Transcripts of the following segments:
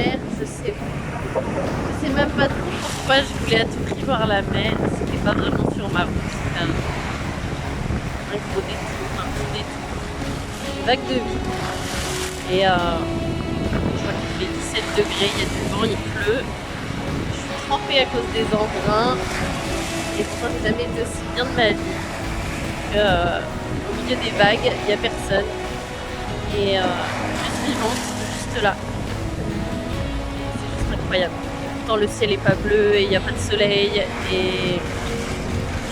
mer, je sais même pas trop pourquoi je voulais à tout prix voir la mer. C'était pas vraiment sur ma route, c'était un gros détour, un gros détour. Une vague de vie. Et je vois qu'il fait 17 degrés, il y a du vent, il pleut. Je suis trempée à cause des embruns. Et pourtant, j'ai jamais été aussi bien de ma vie. Au milieu des vagues, il n'y a personne. Et juste vivante, juste là. C'est juste incroyable. Pourtant, le ciel est pas bleu et il n'y a pas de soleil. Et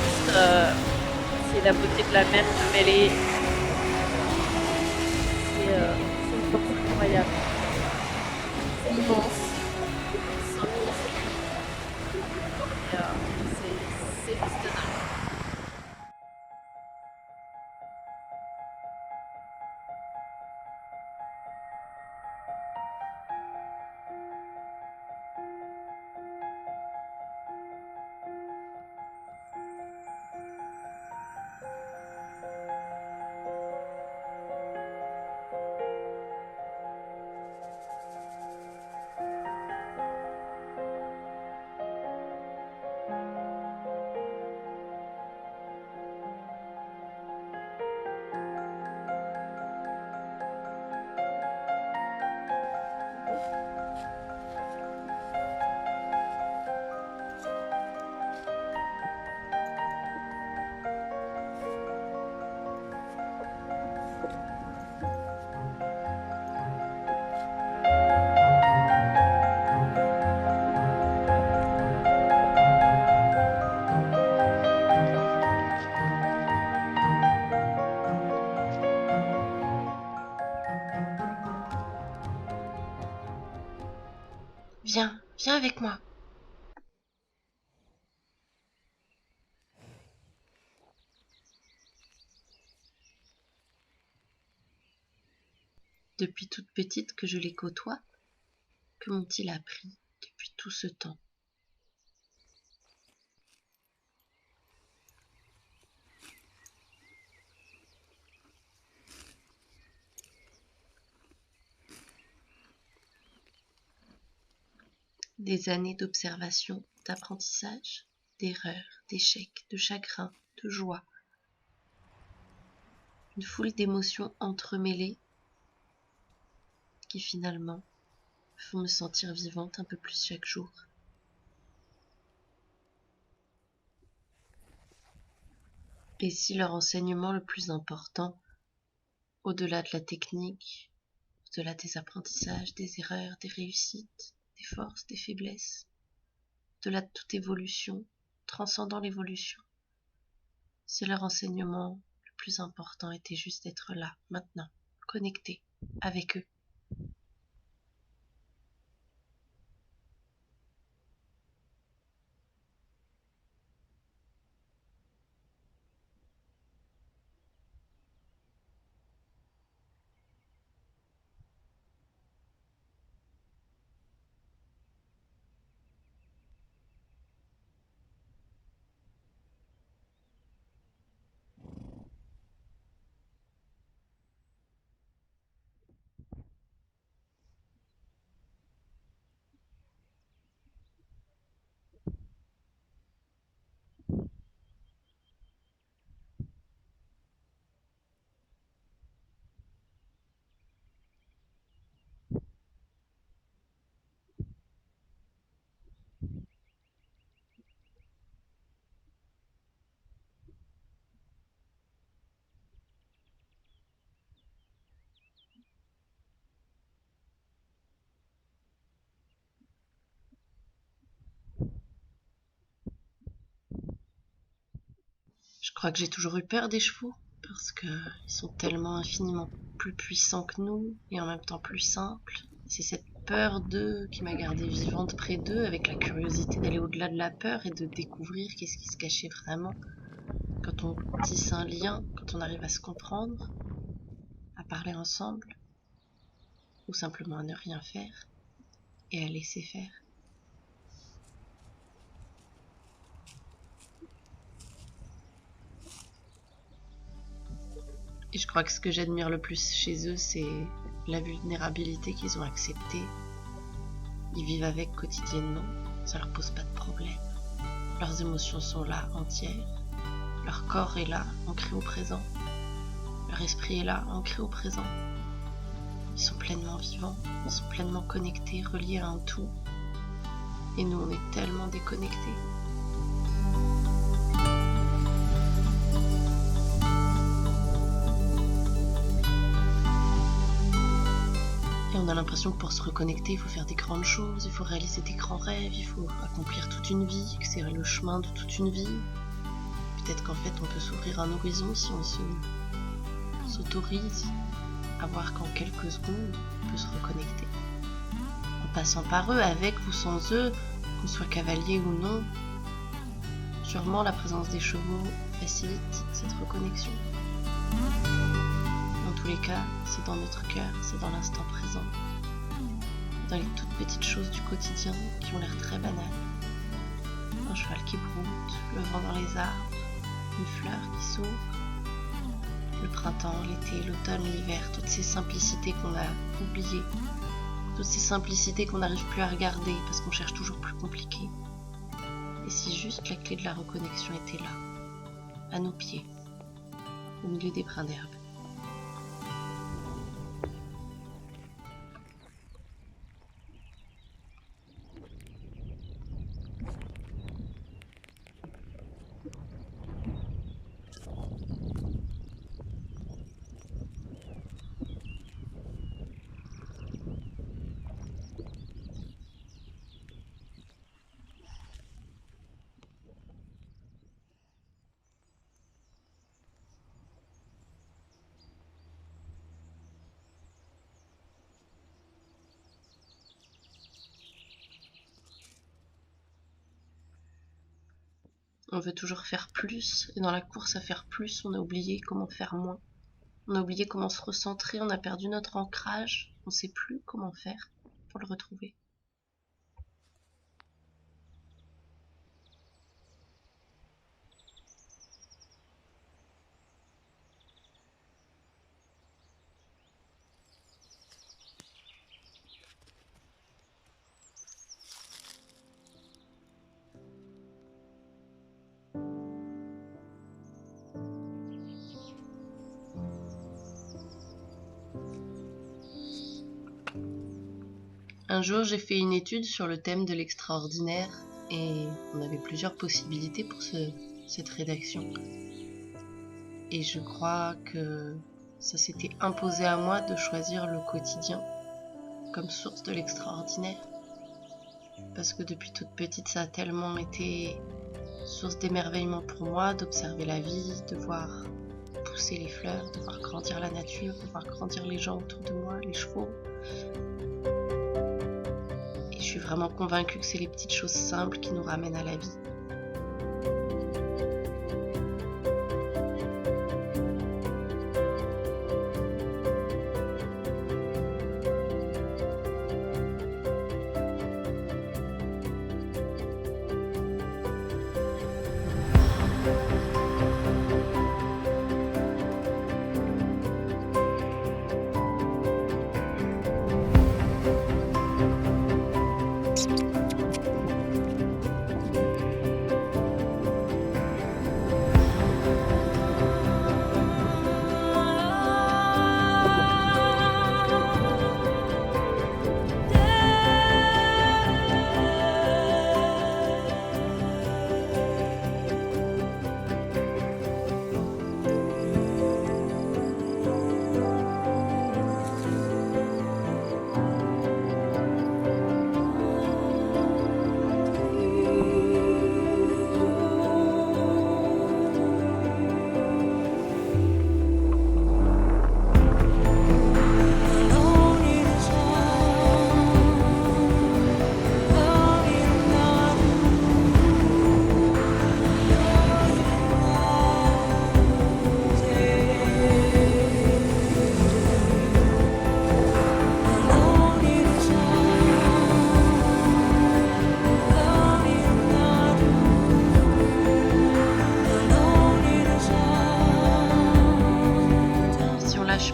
juste, c'est la beauté de la mer comme elle est. C'est une force incroyable. C'est immense. C'est immense. Et c'est juste dingue. Viens, viens avec moi. Depuis toute petite que je les côtoie, que m'ont-ils appris depuis tout ce temps? Des années d'observation, d'apprentissage, d'erreurs, d'échecs, de chagrins, de joie. Une foule d'émotions entremêlées qui finalement font me sentir vivante un peu plus chaque jour. Et si leur enseignement le plus important, au-delà de la technique, au-delà des apprentissages, des erreurs, des réussites, des forces, des faiblesses, au-delà de toute évolution, transcendant l'évolution, si leur enseignement le plus important était juste d'être là, maintenant, connecté avec eux. Je crois que j'ai toujours eu peur des chevaux, parce qu'ils sont tellement infiniment plus puissants que nous, et en même temps plus simples. C'est cette peur d'eux qui m'a gardée vivante près d'eux, avec la curiosité d'aller au-delà de la peur et de découvrir qu'est-ce qui se cachait vraiment. Quand on tisse un lien, quand on arrive à se comprendre, à parler ensemble, ou simplement à ne rien faire, et à laisser faire. Et je crois que ce que j'admire le plus chez eux, c'est la vulnérabilité qu'ils ont acceptée, Ils vivent avec quotidiennement, ça leur pose pas de problème. Leurs émotions sont là, entières. Leur corps est là, ancré au présent. Leur esprit est là, ancré au présent. Ils sont pleinement vivants, ils sont pleinement connectés, reliés à un tout. Et nous, on est tellement déconnectés. Et on a l'impression que pour se reconnecter, il faut faire des grandes choses, il faut réaliser des grands rêves, il faut accomplir toute une vie, que c'est le chemin de toute une vie. Peut-être qu'en fait, on peut s'ouvrir un horizon si on s'autorise à voir qu'en quelques secondes, on peut se reconnecter. En passant par eux, avec ou sans eux, qu'on soit cavalier ou non, sûrement la présence des chevaux facilite cette reconnexion. Dans tous les cas, c'est dans notre cœur, c'est dans l'instant présent, dans les toutes petites choses du quotidien qui ont l'air très banales. Un cheval qui broute, le vent dans les arbres, une fleur qui s'ouvre, le printemps, l'été, l'automne, l'hiver, toutes ces simplicités qu'on a oubliées, toutes ces simplicités qu'on n'arrive plus à regarder parce qu'on cherche toujours plus compliqué. Et si juste la clé de la reconnexion était là, à nos pieds, au milieu des brins d'herbe. On veut toujours faire plus, et dans la course à faire plus, on a oublié comment faire moins. On a oublié comment se recentrer, on a perdu notre ancrage, on ne sait plus comment faire pour le retrouver. Un jour, j'ai fait une étude sur le thème de l'extraordinaire et on avait plusieurs possibilités pour cette rédaction. Et je crois que ça s'était imposé à moi de choisir le quotidien comme source de l'extraordinaire. Parce que depuis toute petite, ça a tellement été source d'émerveillement pour moi d'observer la vie, de voir pousser les fleurs, de voir grandir la nature, de voir grandir les gens autour de moi, les chevaux. Et je suis vraiment convaincue que c'est les petites choses simples qui nous ramènent à la vie.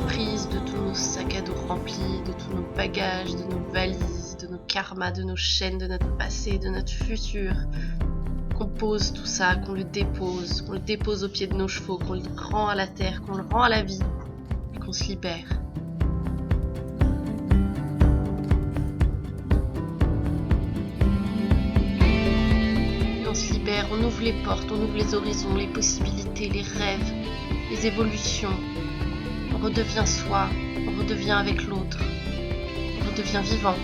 Prise de tous nos sacs à dos remplis, de tous nos bagages, de nos valises, de nos karmas, de nos chaînes, de notre passé, de notre futur. Qu'on pose tout ça, qu'on le dépose au pied de nos chevaux, qu'on le rend à la terre, qu'on le rend à la vie, et qu'on se libère. Et on se libère, on ouvre les portes, on ouvre les horizons, les possibilités, les rêves, les évolutions. On redevient soi, on redevient avec l'autre, on redevient vivant.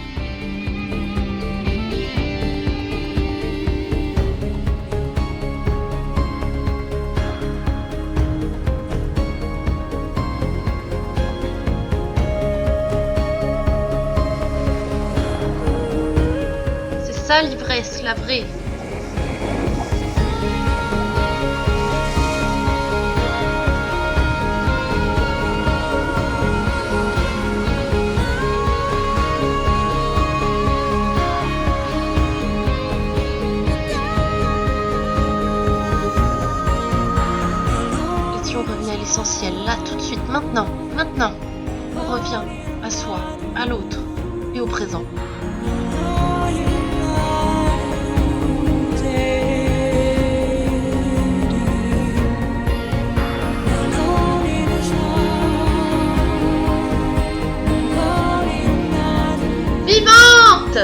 C'est ça l'ivresse, la vraie. L'essentiel, là, tout de suite, maintenant, on revient à soi, à l'autre et au présent. Vivante!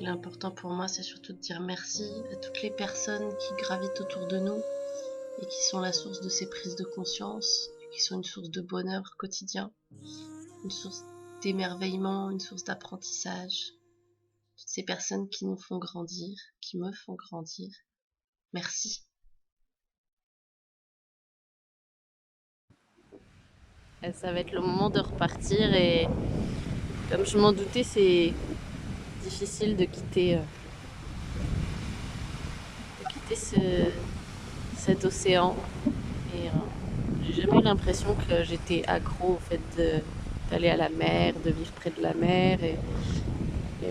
L'important pour moi, c'est surtout de dire merci à toutes les personnes qui gravitent autour de nous et qui sont la source de ces prises de conscience, qui sont une source de bonheur quotidien, une source d'émerveillement, une source d'apprentissage. Toutes ces personnes qui nous font grandir, qui me font grandir. Merci. Ça va être le moment de repartir et comme je m'en doutais, c'est difficile de quitter cet océan. Et j'ai jamais eu l'impression que j'étais accro au fait d'aller à la mer, de vivre près de la mer. Et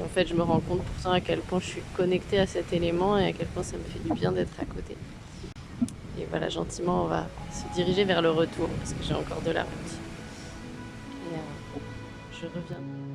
en fait, je me rends compte pourtant à quel point je suis connectée à cet élément et à quel point ça me fait du bien d'être à côté. Et voilà, gentiment, on va se diriger vers le retour parce que j'ai encore de la route. Et je reviens.